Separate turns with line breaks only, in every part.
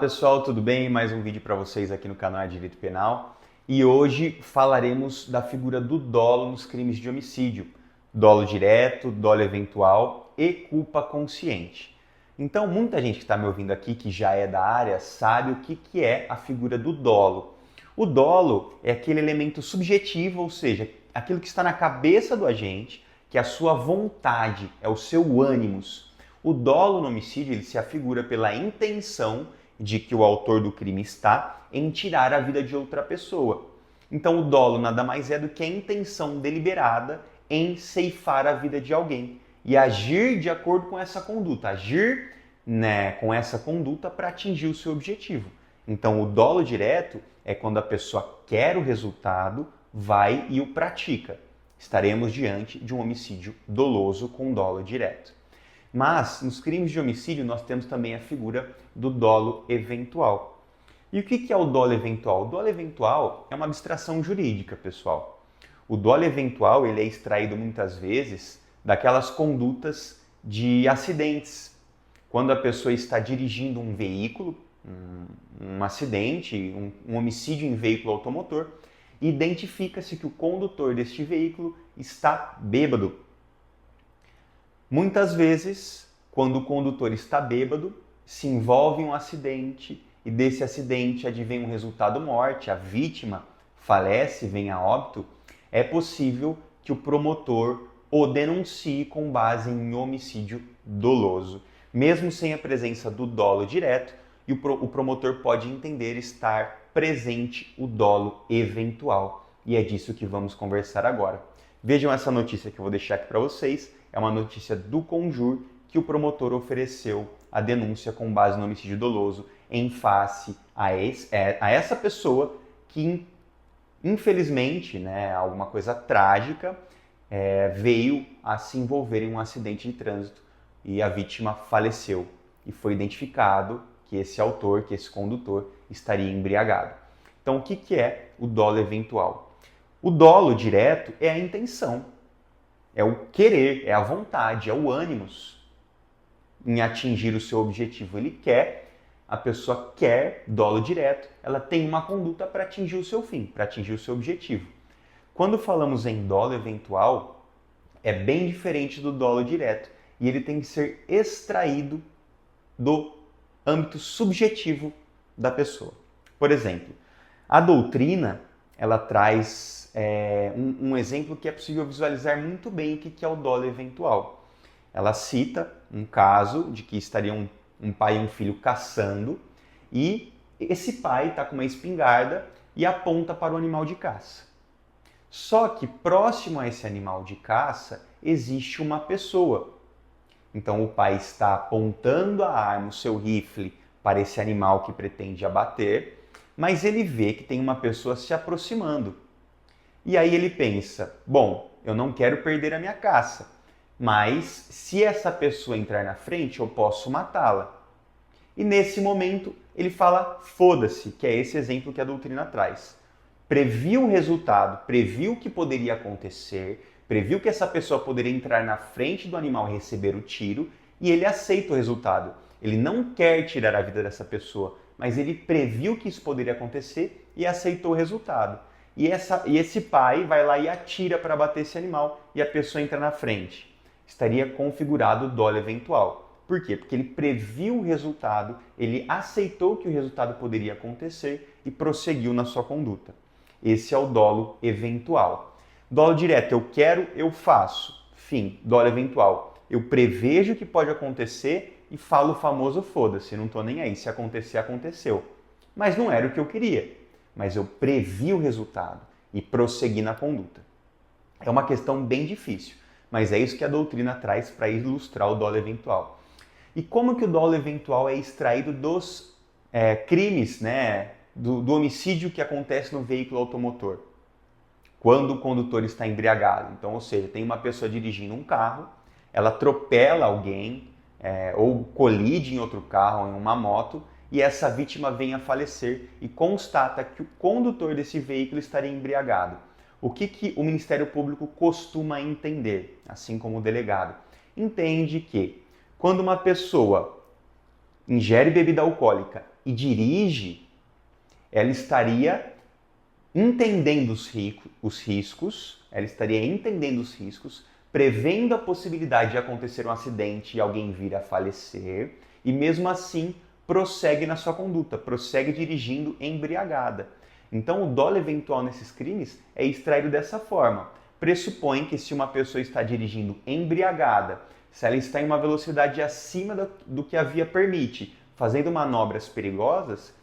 Pessoal, tudo bem? Mais um vídeo para vocês aqui no canal de Direito Penal. E hoje falaremos da figura do dolo nos crimes de homicídio. Dolo direto, dolo eventual e culpa consciente. Então, muita gente que está me ouvindo aqui, que já é da área, sabe o que é a figura do dolo. O dolo é aquele elemento subjetivo, ou seja, aquilo que está na cabeça do agente, que é a sua vontade, é o seu ânimos. O dolo no homicídio ele se afigura pela intenção de que o autor do crime está em tirar a vida de outra pessoa. Então o dolo nada mais é do que a intenção deliberada em ceifar a vida de alguém e agir de acordo com essa conduta, agir com essa conduta para atingir o seu objetivo. Então o dolo direto é quando a pessoa quer o resultado, vai e o pratica. Estaremos diante de um homicídio doloso com dolo direto. Mas, nos crimes de homicídio, nós temos também a figura do dolo eventual. E o que é o dolo eventual? O dolo eventual é uma abstração jurídica, pessoal. O dolo eventual ele é extraído muitas vezes daquelas condutas de acidentes. Quando a pessoa está dirigindo um veículo, um acidente, um homicídio em veículo automotor, identifica-se que o condutor deste veículo está bêbado. Muitas vezes, quando o condutor está bêbado, se envolve em um acidente e desse acidente advém um resultado morte, a vítima falece, vem a óbito, é possível que o promotor o denuncie com base em homicídio doloso. Mesmo sem a presença do dolo direto, e o promotor pode entender estar presente o dolo eventual. E é disso que vamos conversar agora. Vejam essa notícia que eu vou deixar aqui para vocês. É uma notícia do Conjur que o promotor ofereceu a denúncia com base no homicídio doloso em face a essa pessoa que, infelizmente, alguma coisa trágica, veio a se envolver em um acidente de trânsito e a vítima faleceu. E foi identificado que esse autor, que esse condutor, estaria embriagado. Então, o que é o dolo eventual? O dolo direto é a intenção. É o querer, é a vontade, é o ânimos em atingir o seu objetivo. A pessoa quer dolo direto, ela tem uma conduta para atingir o seu fim, para atingir o seu objetivo. Quando falamos em dolo eventual, é bem diferente do dolo direto e ele tem que ser extraído do âmbito subjetivo da pessoa. Por exemplo, a doutrina, ela traz um exemplo que é possível visualizar muito bem o que é o dolo eventual. Ela cita um caso de que estariam um pai e um filho caçando e esse pai está com uma espingarda e aponta para o animal de caça. Só que próximo a esse animal de caça existe uma pessoa. Então o pai está apontando a arma, o seu rifle, para esse animal que pretende abater, mas ele vê que tem uma pessoa se aproximando. E aí ele pensa, bom, eu não quero perder a minha caça, mas se essa pessoa entrar na frente, eu posso matá-la. E nesse momento ele fala, foda-se, que é esse exemplo que a doutrina traz. Previu o resultado, previu o que poderia acontecer, previu que essa pessoa poderia entrar na frente do animal e receber o tiro, e ele aceita o resultado. Ele não quer tirar a vida dessa pessoa, mas ele previu que isso poderia acontecer e aceitou o resultado. E esse pai vai lá e atira para bater esse animal e a pessoa entra na frente. Estaria configurado o dolo eventual. Por quê? Porque ele previu o resultado, ele aceitou que o resultado poderia acontecer e prosseguiu na sua conduta. Esse é o dolo eventual. Dolo direto, eu quero, eu faço. Fim, dolo eventual. Eu prevejo que pode acontecer e falo o famoso foda-se, não estou nem aí, se acontecer, aconteceu. Mas não era o que eu queria. Mas eu previ o resultado e prossegui na conduta. É uma questão bem difícil, mas é isso que a doutrina traz para ilustrar o dolo eventual. E como que o dolo eventual é extraído dos crimes, do homicídio que acontece no veículo automotor? Quando o condutor está embriagado. Então, ou seja, tem uma pessoa dirigindo um carro, ela atropela alguém ou colide em outro carro, em uma moto, e essa vítima vem a falecer e constata que o condutor desse veículo estaria embriagado. O que o Ministério Público costuma entender, assim como o delegado? Entende que quando uma pessoa ingere bebida alcoólica e dirige, ela estaria entendendo os riscos, prevendo a possibilidade de acontecer um acidente e alguém vir a falecer, e mesmo assim prossegue na sua conduta, prossegue dirigindo embriagada. Então o dolo eventual nesses crimes é extraído dessa forma. Pressupõe que se uma pessoa está dirigindo embriagada, se ela está em uma velocidade acima do que a via permite, fazendo manobras perigosas,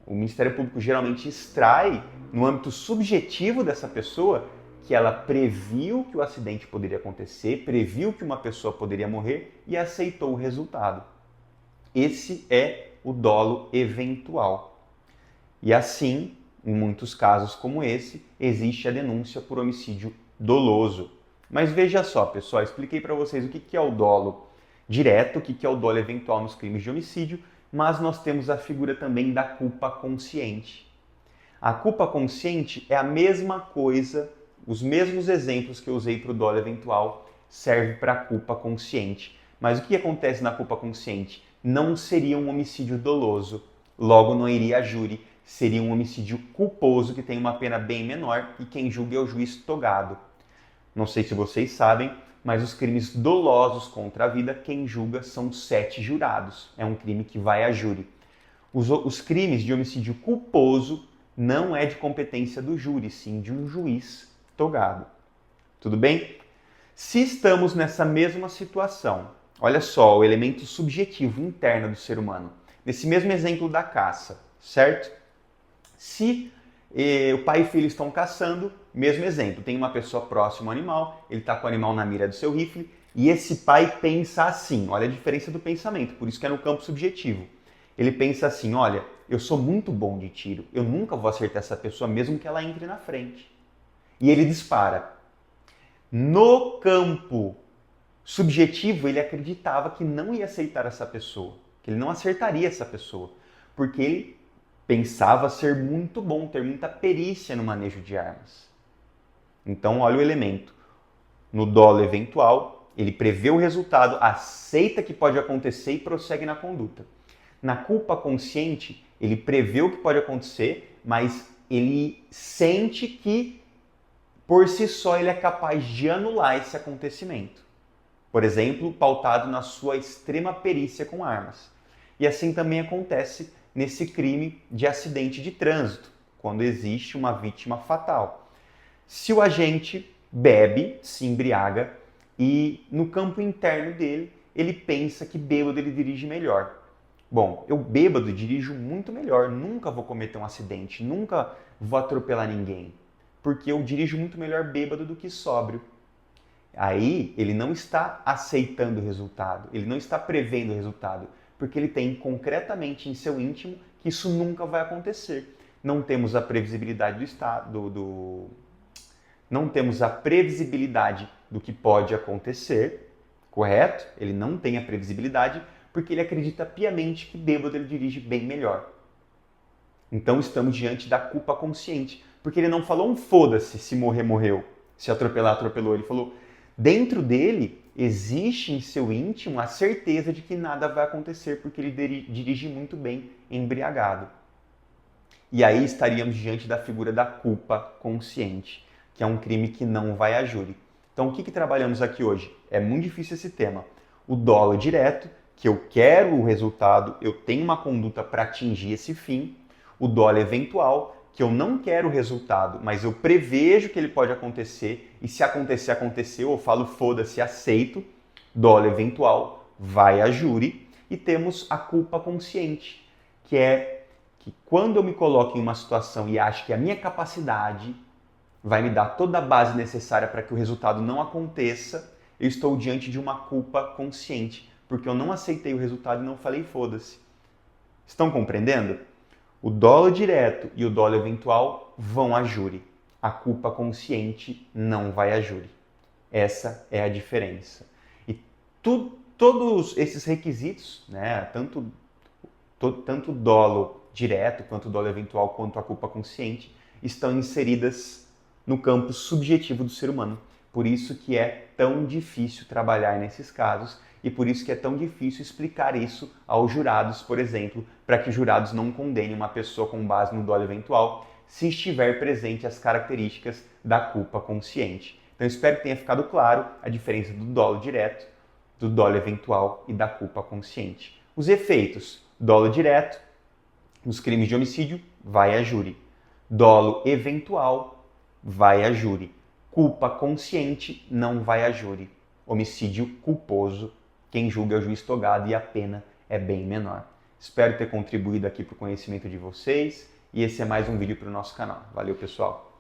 o Ministério Público geralmente extrai, no âmbito subjetivo dessa pessoa, que ela previu que o acidente poderia acontecer, previu que uma pessoa poderia morrer e aceitou o resultado. Esse é o dolo eventual. E assim, em muitos casos como esse, existe a denúncia por homicídio doloso. Mas veja só, pessoal, expliquei para vocês o que é o dolo direto, o que é o dolo eventual nos crimes de homicídio, mas nós temos a figura também da culpa consciente. A culpa consciente é a mesma coisa, os mesmos exemplos que eu usei para o dolo eventual servem para a culpa consciente. Mas o que acontece na culpa consciente? Não seria um homicídio doloso, logo não iria a júri, seria um homicídio culposo que tem uma pena bem menor e quem julga é o juiz togado. Não sei se vocês sabem, mas os crimes dolosos contra a vida, quem julga são 7 jurados. É um crime que vai a júri. Os crimes de homicídio culposo não é de competência do júri, sim de um juiz togado. Tudo bem? Se estamos nessa mesma situação, olha só o elemento subjetivo interno do ser humano. Nesse mesmo exemplo da caça, certo? Se o pai e filho estão caçando, mesmo exemplo, tem uma pessoa próxima ao animal, ele está com o animal na mira do seu rifle, e esse pai pensa assim, olha a diferença do pensamento, por isso que é no campo subjetivo. Ele pensa assim, olha, eu sou muito bom de tiro, eu nunca vou acertar essa pessoa mesmo que ela entre na frente. E ele dispara. No campo subjetivo, ele acreditava que não ia aceitar essa pessoa, que ele não acertaria essa pessoa, porque ele pensava ser muito bom, ter muita perícia no manejo de armas. Então, olha o elemento. No dolo eventual, ele prevê o resultado, aceita que pode acontecer e prossegue na conduta. Na culpa consciente, ele prevê o que pode acontecer, mas ele sente que, por si só, ele é capaz de anular esse acontecimento. Por exemplo, pautado na sua extrema perícia com armas. E assim também acontece nesse crime de acidente de trânsito, quando existe uma vítima fatal. Se o agente bebe, se embriaga e no campo interno dele, ele pensa que bêbado ele dirige melhor. Bom, eu bêbado dirijo muito melhor, nunca vou cometer um acidente, nunca vou atropelar ninguém, porque eu dirijo muito melhor bêbado do que sóbrio. Aí ele não está aceitando o resultado, ele não está prevendo o resultado, porque ele tem concretamente em seu íntimo que isso nunca vai acontecer. Não temos a previsibilidade do estado, não temos a previsibilidade do que pode acontecer, correto? Ele não tem a previsibilidade porque ele acredita piamente que bêbado ele dirige bem melhor. Então estamos diante da culpa consciente, porque ele não falou um foda-se, se morrer, morreu, se atropelar, atropelou. Ele falou, dentro dele existe em seu íntimo a certeza de que nada vai acontecer porque ele dirige muito bem embriagado. E aí estaríamos diante da figura da culpa consciente, que é um crime que não vai a júri. Então o que trabalhamos aqui hoje? É muito difícil esse tema. O dolo direto, que eu quero o resultado, eu tenho uma conduta para atingir esse fim. O dolo eventual, que eu não quero o resultado, mas eu prevejo que ele pode acontecer, e se acontecer, aconteceu, eu falo foda-se, aceito, dolo eventual, vai a júri, e temos a culpa consciente, que é que quando eu me coloco em uma situação e acho que a minha capacidade vai me dar toda a base necessária para que o resultado não aconteça, eu estou diante de uma culpa consciente, porque eu não aceitei o resultado e não falei foda-se. Estão compreendendo? O dolo direto e o dolo eventual vão a júri. A culpa consciente não vai a júri. Essa é a diferença. E todos esses requisitos, né, tanto o dolo direto, quanto o dolo eventual, quanto a culpa consciente, estão inseridas no campo subjetivo do ser humano. Por isso que é tão difícil trabalhar nesses casos e por isso que é tão difícil explicar isso aos jurados, por exemplo, para que os jurados não condenem uma pessoa com base no dolo eventual se estiver presente as características da culpa consciente. Então espero que tenha ficado claro a diferença do dolo direto, do dolo eventual e da culpa consciente. Os efeitos: dolo direto, nos crimes de homicídio, vai a júri. Dolo eventual, vai a júri. Culpa consciente, não vai a júri. Homicídio culposo, quem julga é o juiz togado e a pena é bem menor. Espero ter contribuído aqui para o conhecimento de vocês e esse é mais um vídeo para o nosso canal. Valeu, pessoal!